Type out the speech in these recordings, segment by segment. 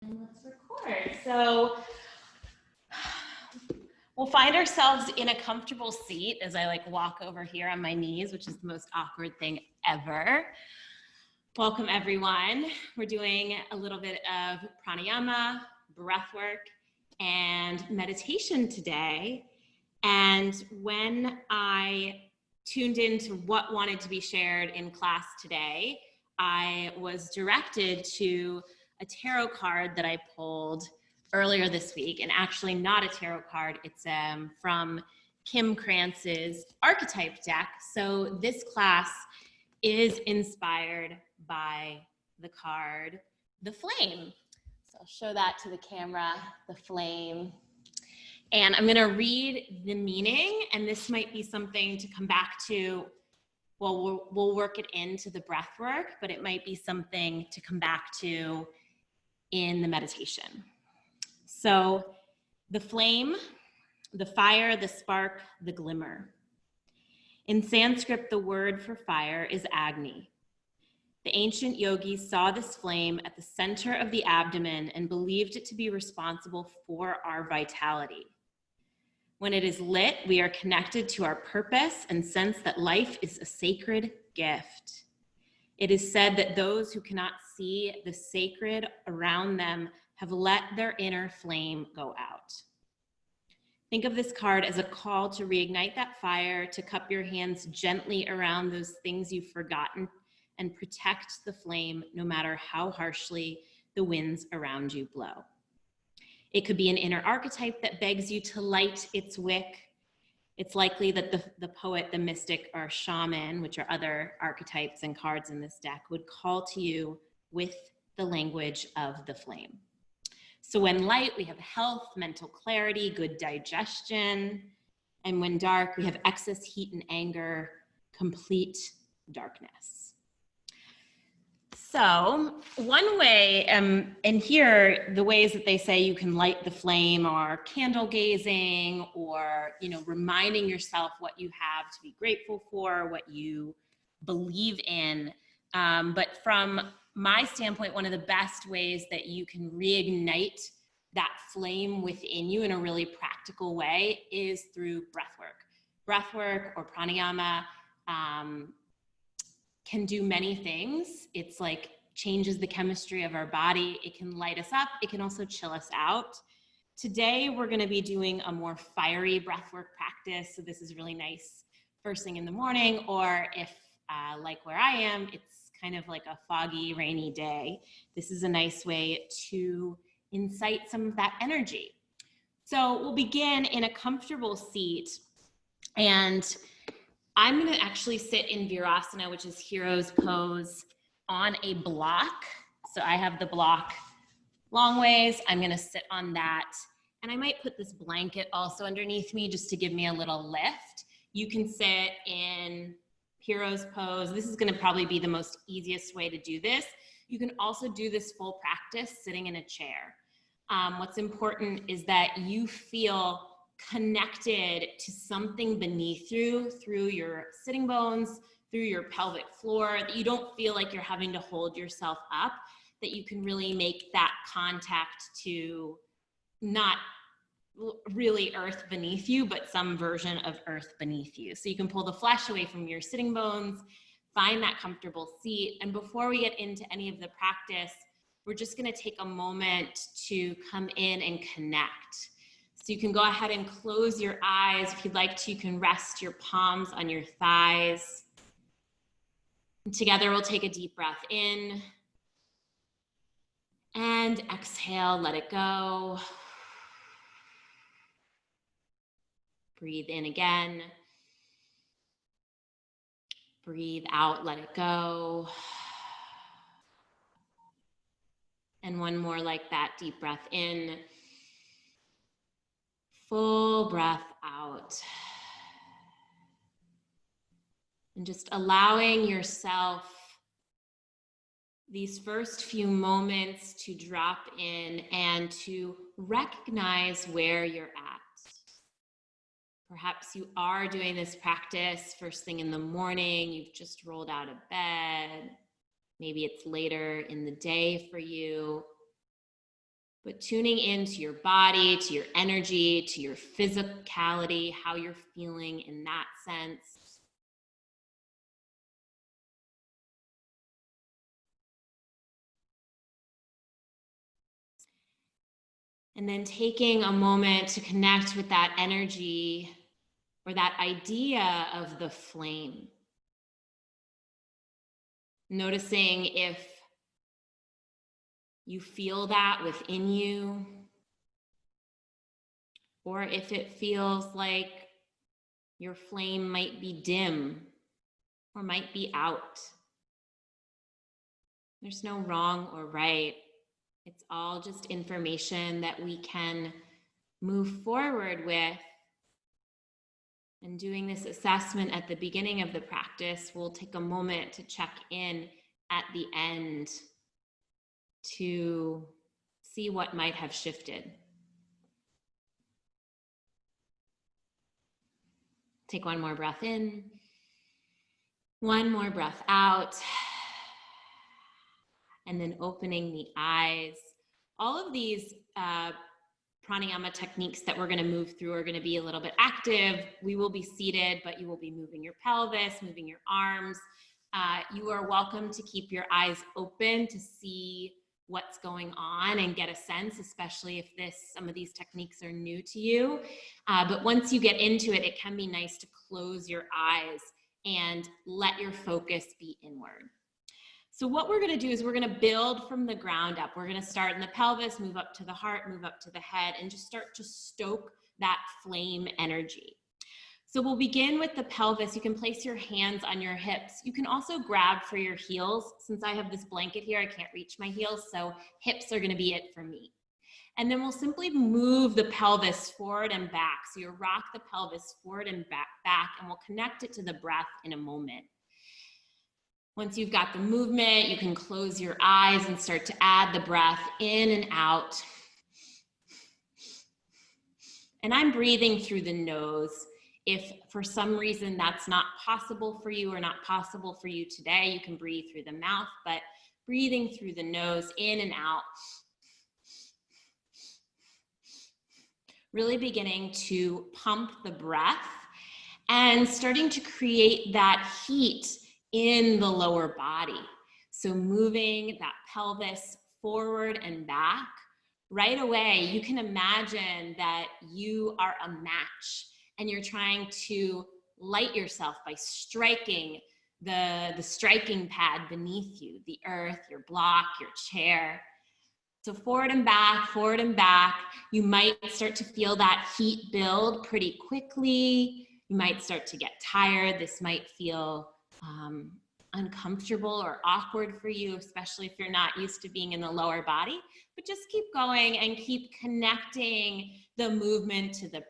And let's record. So we'll find ourselves in a comfortable seat as I walk over here on my knees, which is the most awkward thing ever. Welcome everyone. We're doing a little bit of pranayama, breath work, and meditation today. And when I tuned into what wanted to be shared in class today, I was directed to a tarot card that I pulled earlier this week, and actually not a tarot card. It's from Kim Krantz's archetype deck. So this class is inspired by the card, the flame. So I'll show that to the camera, the flame. And I'm gonna read the meaning, and this might be something to come back to. Well, we'll work it into the breath work, but it might be something to come back to in the meditation. So the flame, the fire, the spark, the glimmer. In Sanskrit, the word for fire is Agni. The ancient yogis saw this flame at the center of the abdomen and believed it to be responsible for our vitality. When it is lit, we are connected to our purpose and sense that life is a sacred gift. It is said that those who cannot see the sacred around them have let their inner flame go out. Think of this card as a call to reignite that fire, to cup your hands gently around those things you've forgotten and protect the flame no matter how harshly the winds around you blow. It could be an inner archetype that begs you to light its wick. It's likely that the poet, the mystic, or shaman, which are other archetypes and cards in this deck, would call to you with the language of the flame. So when light, we have health, mental clarity, good digestion. And when dark, we have excess heat and anger, complete darkness. So one way, and here, the ways that they say you can light the flame are candle gazing, or, reminding yourself what you have to be grateful for, what you believe in. But from my standpoint, one of the best ways that you can reignite that flame within you in a really practical way is through breath work. Breath work or pranayama can do many things. It's changes the chemistry of our body. It can light us up. It can also chill us out. Today, we're gonna be doing a more fiery breathwork practice. So this is really nice first thing in the morning, or if like where I am, it's kind of like a foggy, rainy day. This is a nice way to incite some of that energy. So we'll begin in a comfortable seat, and I'm gonna actually sit in Virasana, which is hero's pose, on a block. So I have the block long ways. I'm gonna sit on that. And I might put this blanket also underneath me just to give me a little lift. You can sit in hero's pose. This is gonna probably be the most easiest way to do this. You can also do this full practice sitting in a chair. What's important is that you feel connected to something beneath you through your sitting bones, through your pelvic floor, that you don't feel like you're having to hold yourself up, that you can really make that contact to not really earth beneath you, but some version of earth beneath you. So you can pull the flesh away from your sitting bones, find that comfortable seat. And before we get into any of the practice, we're just gonna take a moment to come in and connect. So you can go ahead and close your eyes. If you'd like to, you can rest your palms on your thighs. And together we'll take a deep breath in and exhale, let it go. Breathe in again. Breathe out, let it go. And one more like that, deep breath in. Full breath out. And just allowing yourself these first few moments to drop in and to recognize where you're at. Perhaps you are doing this practice first thing in the morning, you've just rolled out of bed. Maybe it's later in the day for you. but tuning into your body, to your energy, to your physicality, how you're feeling in that sense. And then taking a moment to connect with that energy or that idea of the flame. Noticing if you feel that within you, or if it feels like your flame might be dim or might be out. There's no wrong or right. It's all just information that we can move forward with. And doing this assessment at the beginning of the practice, we'll take a moment to check in at the end to see what might have shifted. Take one more breath in, one more breath out, and then opening the eyes. All of these pranayama techniques that we're going to move through are going to be a little bit active. We will be seated, but you will be moving your pelvis, moving your arms. You are welcome to keep your eyes open to see what's going on and get a sense, especially if some of these techniques are new to you. But once you get into it, it can be nice to close your eyes and let your focus be inward. So what we're going to do is we're going to build from the ground up. We're going to start in the pelvis, move up to the heart, move up to the head, and just start to stoke that flame energy. So we'll begin with the pelvis. You can place your hands on your hips. You can also grab for your heels. Since I have this blanket here, I can't reach my heels, so hips are going to be it for me. And then we'll simply move the pelvis forward and back. So you rock the pelvis forward and back, and we'll connect it to the breath in a moment. Once you've got the movement, you can close your eyes and start to add the breath in and out. And I'm breathing through the nose. If for some reason that's not possible for you or not possible for you today, you can breathe through the mouth, but breathing through the nose in and out. Really beginning to pump the breath and starting to create that heat in the lower body. So moving that pelvis forward and back. Right away, you can imagine that you are a match and you're trying to light yourself by striking the striking pad beneath you, the earth, your block, your chair. So forward and back, forward and back. You might start to feel that heat build pretty quickly. You might start to get tired. This might feel uncomfortable or awkward for you, especially if you're not used to being in the lower body. But just keep going and keep connecting the movement to the breath.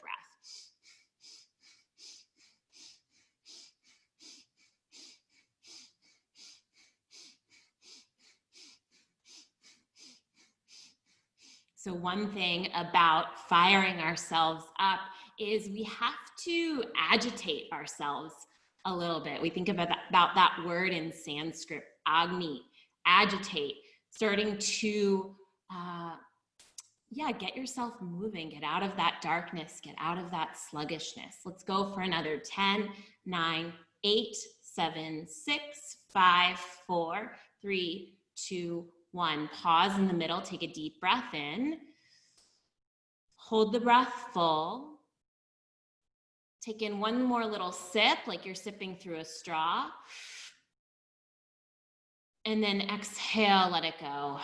So one thing about firing ourselves up is we have to agitate ourselves a little bit. We think about that word in Sanskrit, Agni, agitate, starting to, get yourself moving, get out of that darkness, get out of that sluggishness. Let's go for another 10, 9, 8, 7, 6, 5, 4, 3, 2, 1. Pause in the middle, take a deep breath in. Hold the breath full. Take in one more little sip, like you're sipping through a straw. And then exhale, let it go.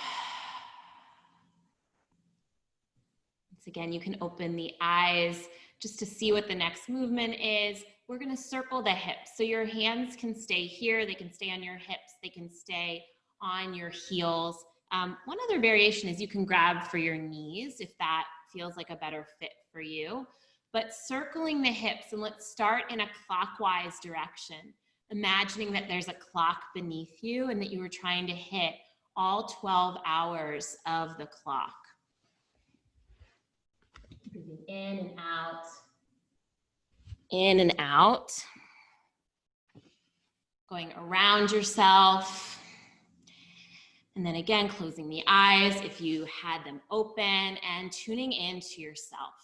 Once again, you can open the eyes just to see what the next movement is. We're going to circle the hips. So your hands can stay here. They can stay on your hips. They can stay on your heels. One other variation is you can grab for your knees if that feels like a better fit for you. But circling the hips, and let's start in a clockwise direction. Imagining that there's a clock beneath you and that you were trying to hit all 12 hours of the clock. Breathing in and out. In and out. Going around yourself. And then again, closing the eyes if you had them open and tuning into yourself.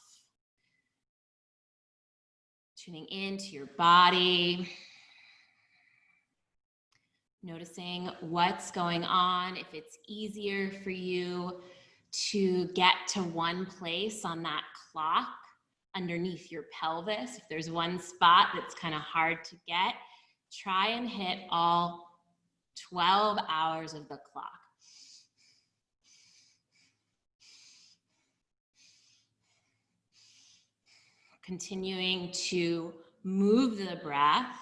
Tuning into your body. Noticing what's going on, if it's easier for you to get to one place on that clock underneath your pelvis. If there's one spot that's kind of hard to get, try and hit all 12 hours of the clock. Continuing to move the breath,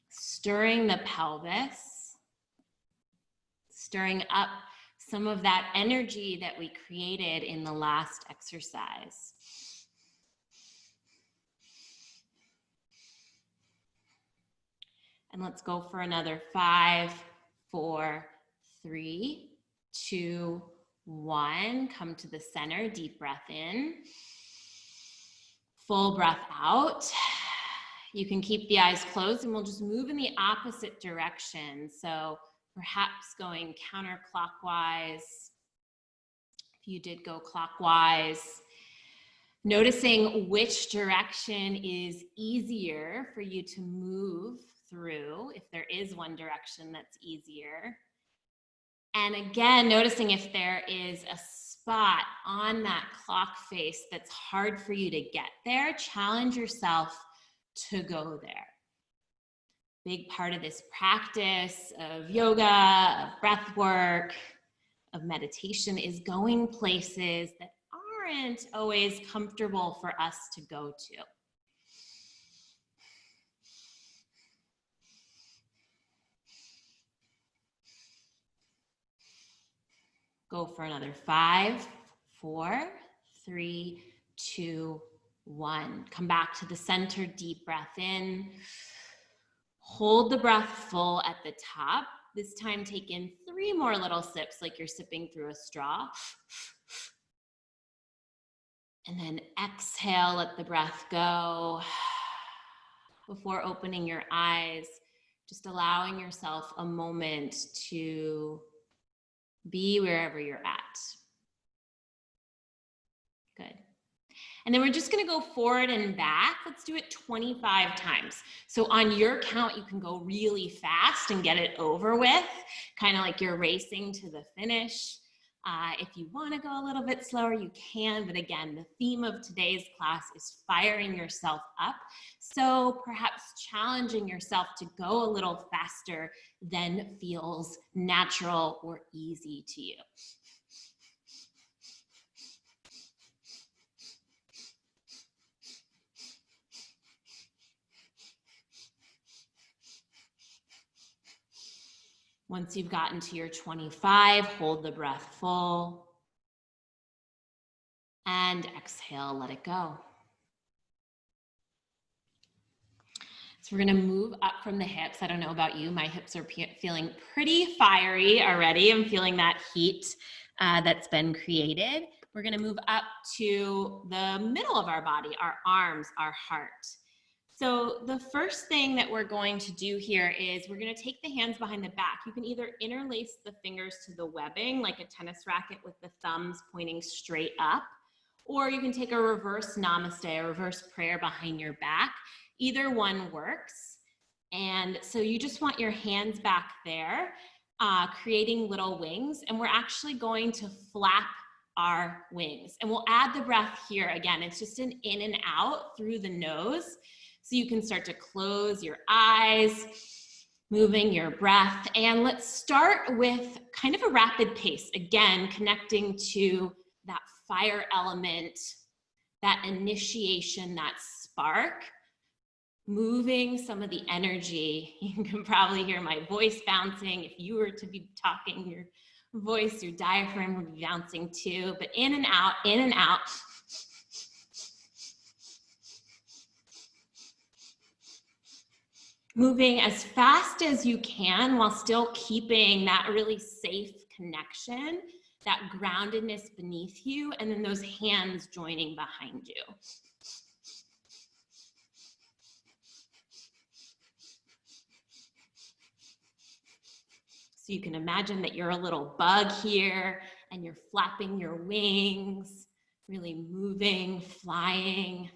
stirring the pelvis, stirring up some of that energy that we created in the last exercise. And let's go for another 5, 4, 3, 2, 1. Come to the center, deep breath in. Full breath out. You can keep the eyes closed and we'll just move in the opposite direction. So perhaps going counterclockwise. If you did go clockwise, noticing which direction is easier for you to move through, if there is one direction that's easier. And again, noticing if there is a spot on that clock face that's hard for you to get there, challenge yourself to go there. Big part of this practice of yoga, of breath work, of meditation is going places that aren't always comfortable for us to go to. Go for another 5, 4, 3, 2, 1. Come back to the center, deep breath in. Hold the breath full at the top. This time take in 3 more little sips like you're sipping through a straw. And then exhale, let the breath go. Before opening your eyes, just allowing yourself a moment to be wherever you're at. Good. And then we're just gonna go forward and back. Let's do it 25 times. So on your count, you can go really fast and get it over with, kind of like you're racing to the finish. If you wanna go a little bit slower, you can, but again, the theme of today's class is firing yourself up. So perhaps challenging yourself to go a little faster than feels natural or easy to you. Once you've gotten to your 25, hold the breath full. And exhale, let it go. So we're gonna move up from the hips. I don't know about you, my hips are feeling pretty fiery already. I'm feeling that heat that's been created. We're gonna move up to the middle of our body, our arms, our heart. So the first thing that we're going to do here is we're going to take the hands behind the back. You can either interlace the fingers to the webbing like a tennis racket with the thumbs pointing straight up, or you can take a reverse namaste, a reverse prayer behind your back. Either one works. And so you just want your hands back there, creating little wings, and we're actually going to flap our wings. And we'll add the breath here. Again, it's just an in and out through the nose. So you can start to close your eyes, moving your breath. And let's start with kind of a rapid pace. Again, connecting to that fire element, that initiation, that spark, moving some of the energy. You can probably hear my voice bouncing. If you were to be talking, your voice, your diaphragm would be bouncing too. But in and out, in and out. Moving as fast as you can while still keeping that really safe connection, that groundedness beneath you, and then those hands joining behind you. So you can imagine that you're a little bug here and you're flapping your wings, really moving, flying.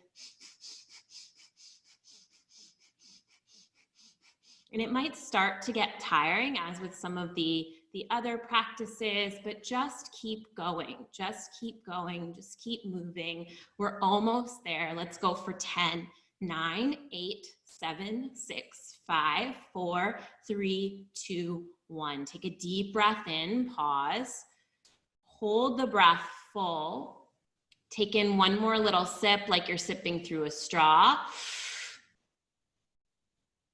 And it might start to get tiring, as with some of the other practices, but just keep going, just keep going, just keep moving. We're almost there. Let's go for 10, 9, 8, 7, 6, 5, 4, 3, 2, 1. Take a deep breath in, pause, hold the breath full. Take in one more little sip like you're sipping through a straw.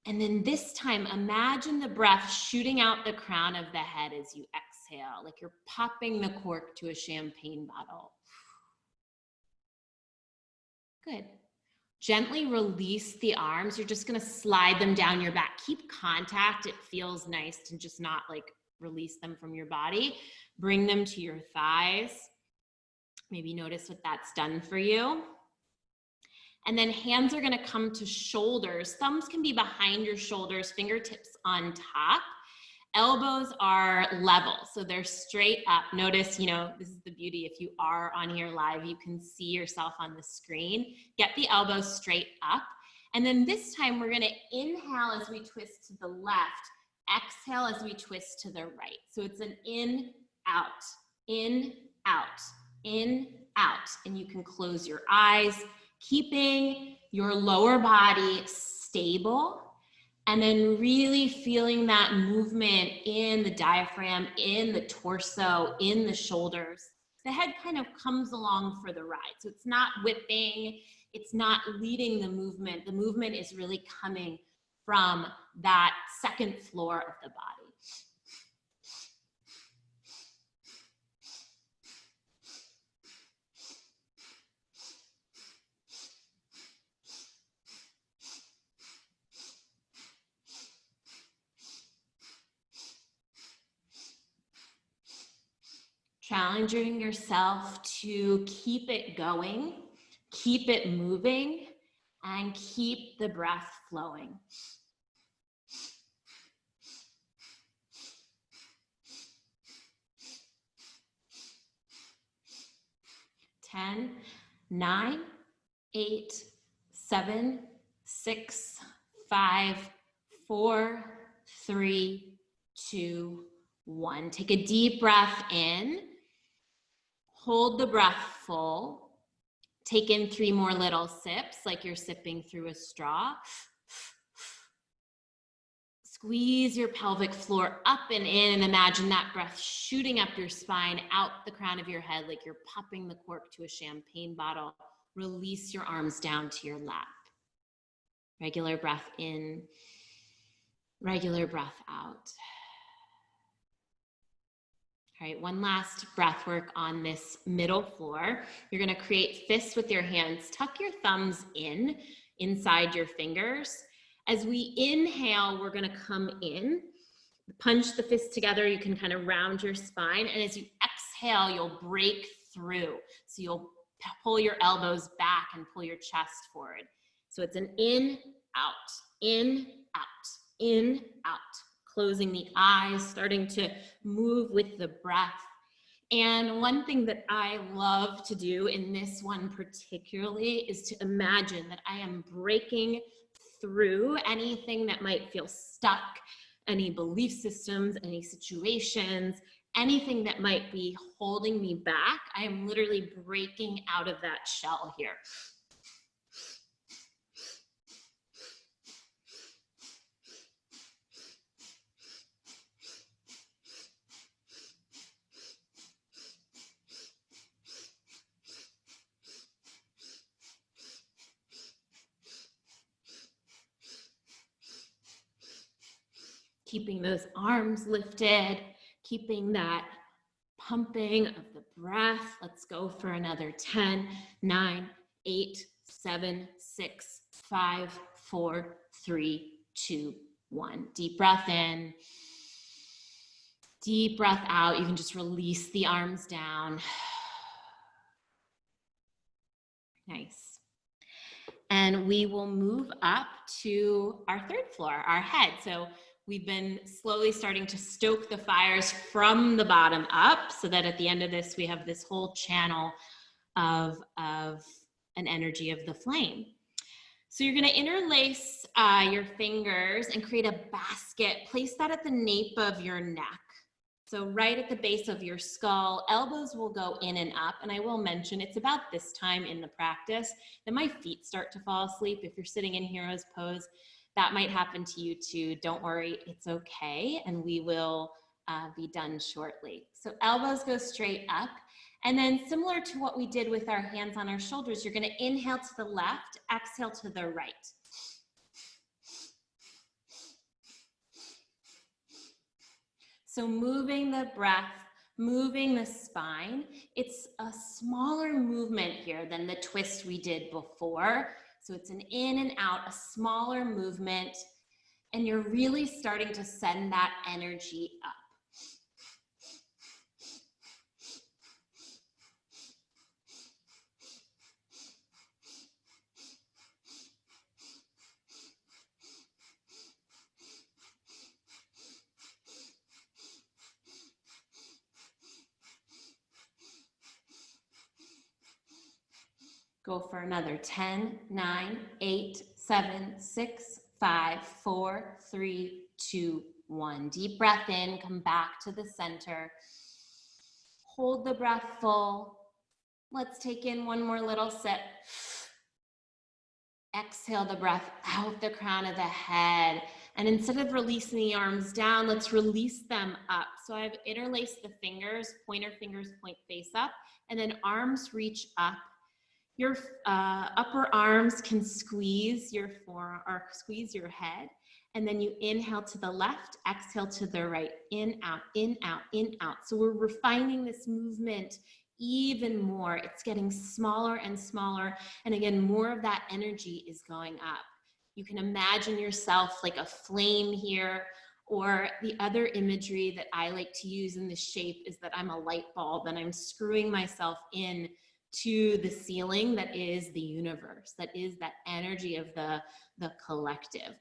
And then this time, imagine the breath shooting out the crown of the head as you exhale, like you're popping the cork to a champagne bottle. Good. Gently release the arms. You're just gonna slide them down your back. Keep contact. It feels nice to just not like release them from your body. Bring them to your thighs. Maybe notice what that's done for you. And then hands are gonna come to shoulders. Thumbs can be behind your shoulders, fingertips on top. Elbows are level, so they're straight up. Notice, this is the beauty. If you are on here live, you can see yourself on the screen. Get the elbows straight up. And then this time we're gonna inhale as we twist to the left, exhale as we twist to the right. So it's an in, out, in, out, in, out. And you can close your eyes, keeping your lower body stable, and then really feeling that movement in the diaphragm, in the torso, in the shoulders. The head kind of comes along for the ride. So it's not whipping, it's not leading the movement. The movement is really coming from that second floor of the body. Challenging yourself to keep it going, keep it moving, and keep the breath flowing. Ten, 9, 8, 7, 6, 5, 4, 3, 2, 1. Take a deep breath in. Hold the breath full. Take in 3 more little sips like you're sipping through a straw. Squeeze your pelvic floor up and in, and imagine that breath shooting up your spine, out the crown of your head like you're popping the cork to a champagne bottle. Release your arms down to your lap. Regular breath in, regular breath out. All right, one last breath work on this middle floor. You're gonna create fists with your hands. Tuck your thumbs in, inside your fingers. As we inhale, we're gonna come in, punch the fists together. You can kind of round your spine. And as you exhale, you'll break through. So you'll pull your elbows back and pull your chest forward. So it's an in, out, in, out, in, out. Closing the eyes, starting to move with the breath. And one thing that I love to do in this one particularly is to imagine that I am breaking through anything that might feel stuck, any belief systems, any situations, anything that might be holding me back. I am literally breaking out of that shell here. Keeping those arms lifted, keeping that pumping of the breath. Let's go for another 10, 9, 8, 7, 6, 5, 4, 3, 2, 1. Deep breath in, deep breath out. You can just release the arms down. Nice. And we will move up to our third floor, our head. So we've been slowly starting to stoke the fires from the bottom up so that at the end of this, we have this whole channel of an energy of the flame. So you're going to interlace your fingers and create a basket. Place that at the nape of your neck. So right at the base of your skull, elbows will go in and up. And I will mention it's about this time in the practice that my feet start to fall asleep. If you're sitting in hero's pose, that might happen to you too. Don't worry, it's okay. And we will be done shortly. So elbows go straight up. And then similar to what we did with our hands on our shoulders, you're going to inhale to the left, exhale to the right. So moving the breath, moving the spine. It's a smaller movement here than the twist we did before. So it's an in and out, a smaller movement, and you're really starting to send that energy up. Go for another 10, 9, 8, 7, 6, 5, 4, 3, 2, 1. Deep breath in, come back to the center. Hold the breath full. Let's take in one more little sip. Exhale the breath out the crown of the head. And instead of releasing the arms down, let's release them up. So I've interlaced the fingers, pointer fingers point face up, and then arms reach up. Your upper arms can squeeze your forearm or squeeze your head. And then you inhale to the left, exhale to the right, in, out, in, out, in, out. So we're refining this movement even more. It's getting smaller and smaller. And again, more of that energy is going up. You can imagine yourself like a flame here, or the other imagery that I like to use in this shape is that I'm a light bulb and I'm screwing myself in to the ceiling that is the universe, that is that energy of the collective.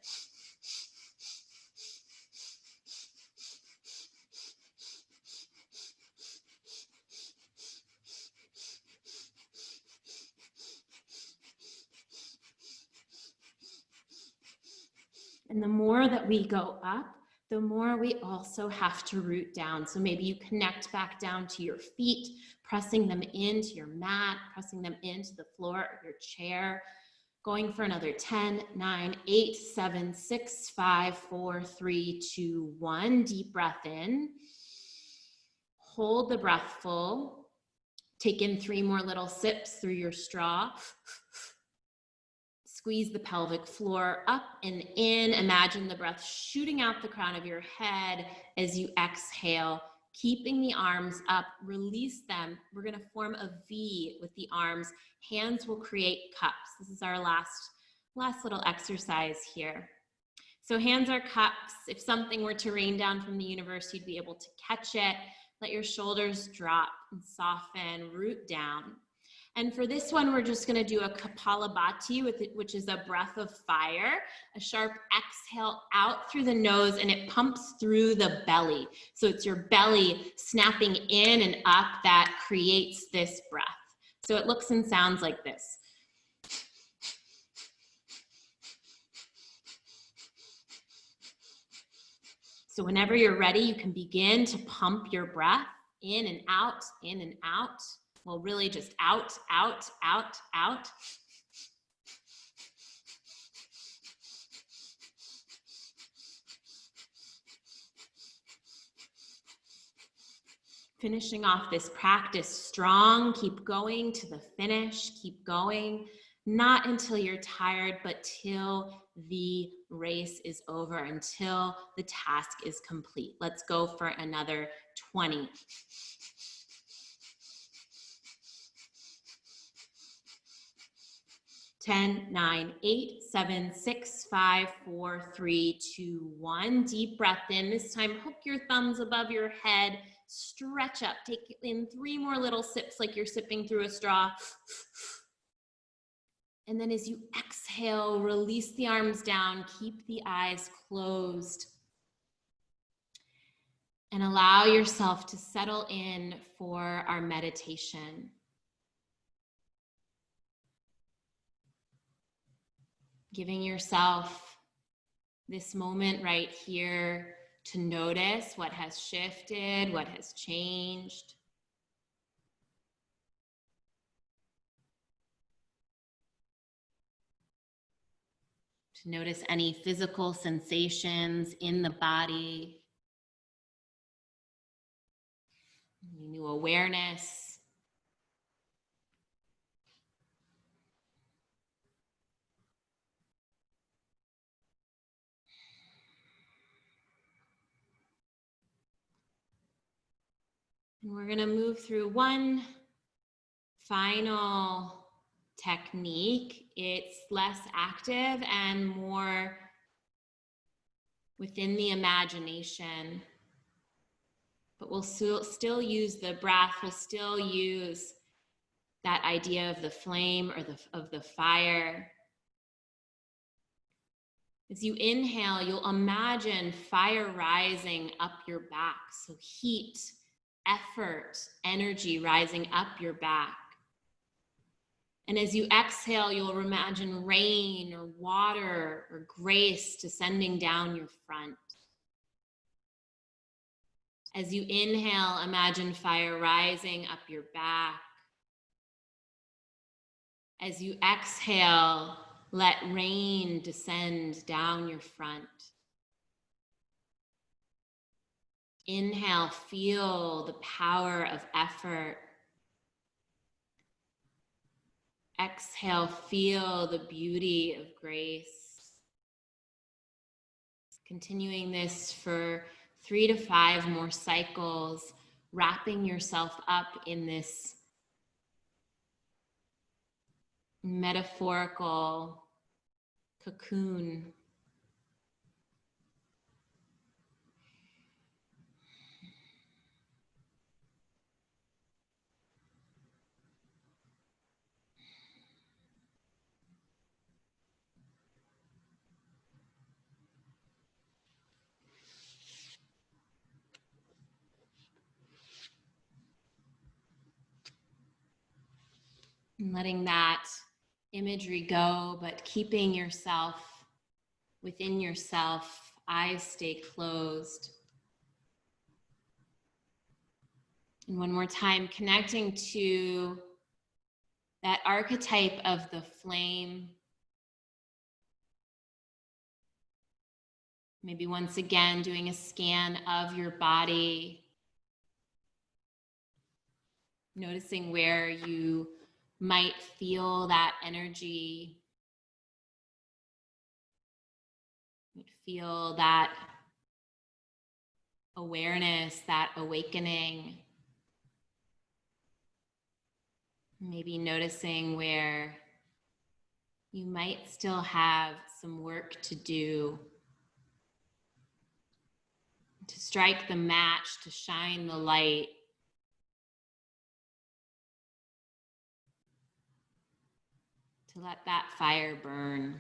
And the more that we go up, the more we also have to root down. So maybe you connect back down to your feet, pressing them into your mat, pressing them into the floor of your chair. Going for another 10, 9, 8, 7, 6, 5, 4, 3, 2, 1. Deep breath in. Hold the breath full. Take in 3 more little sips through your straw. Squeeze the pelvic floor up and in. Imagine the breath shooting out the crown of your head as you exhale, keeping the arms up. Release them. We're going to form a V with the arms. Hands will create cups. This is our last little exercise here. So hands are cups. If something were to rain down from the universe, you'd be able to catch it. Let your shoulders drop and soften, root down. And for this one, we're just going to do a Kapalabhati, which is a breath of fire, a sharp exhale out through the nose, and it pumps through the belly. So it's your belly snapping in and up that creates this breath. So it looks and sounds like this. So whenever you're ready, you can begin to pump your breath in and out, in and out. Well, really just out, out, out, out. Finishing off this practice strong. Keep going to the finish. Keep going. Not until you're tired, but till the race is over, until the task is complete. Let's go for another 20. Ten, 9, 8, 7, 6, 5, 4, 3, 2, 1. Deep breath in. This time, hook your thumbs above your head. Stretch up. Take in 3 more little sips like you're sipping through a straw. And then as you exhale, release the arms down. Keep the eyes closed. And allow yourself to settle in for our meditation. Giving yourself this moment right here to notice what has shifted, what has changed. To notice any physical sensations in the body. New awareness. And we're going to move through one final technique. It's less active and more within the imagination. But we'll still use the breath, we'll still use that idea of the flame or of the fire. As you inhale, you'll imagine fire rising up your back. So heat, effort, energy rising up your back. And as you exhale, you'll imagine rain or water or grace descending down your front. As you inhale, imagine fire rising up your back. As you exhale, let rain descend down your front. Inhale, feel the power of effort. Exhale, feel the beauty of grace. Continuing this for 3 to 5 more cycles, wrapping yourself up in this metaphorical cocoon. And letting that imagery go, but keeping yourself within yourself, eyes stay closed. And one more time, connecting to that archetype of the flame. Maybe once again, doing a scan of your body. Noticing where you might feel that energy. Feel that awareness, that awakening. Maybe noticing where you might still have some work to do to strike the match, to shine the light. To let that fire burn.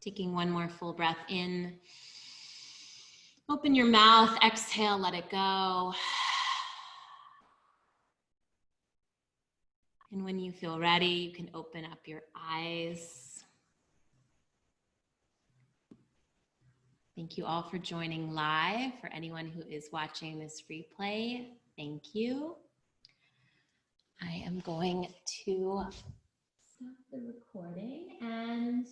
Taking one more full breath in. Open your mouth, exhale, let it go. And when you feel ready, you can open up your eyes. Thank you all for joining live. For anyone who is watching this replay, thank you. I am going to stop the recording and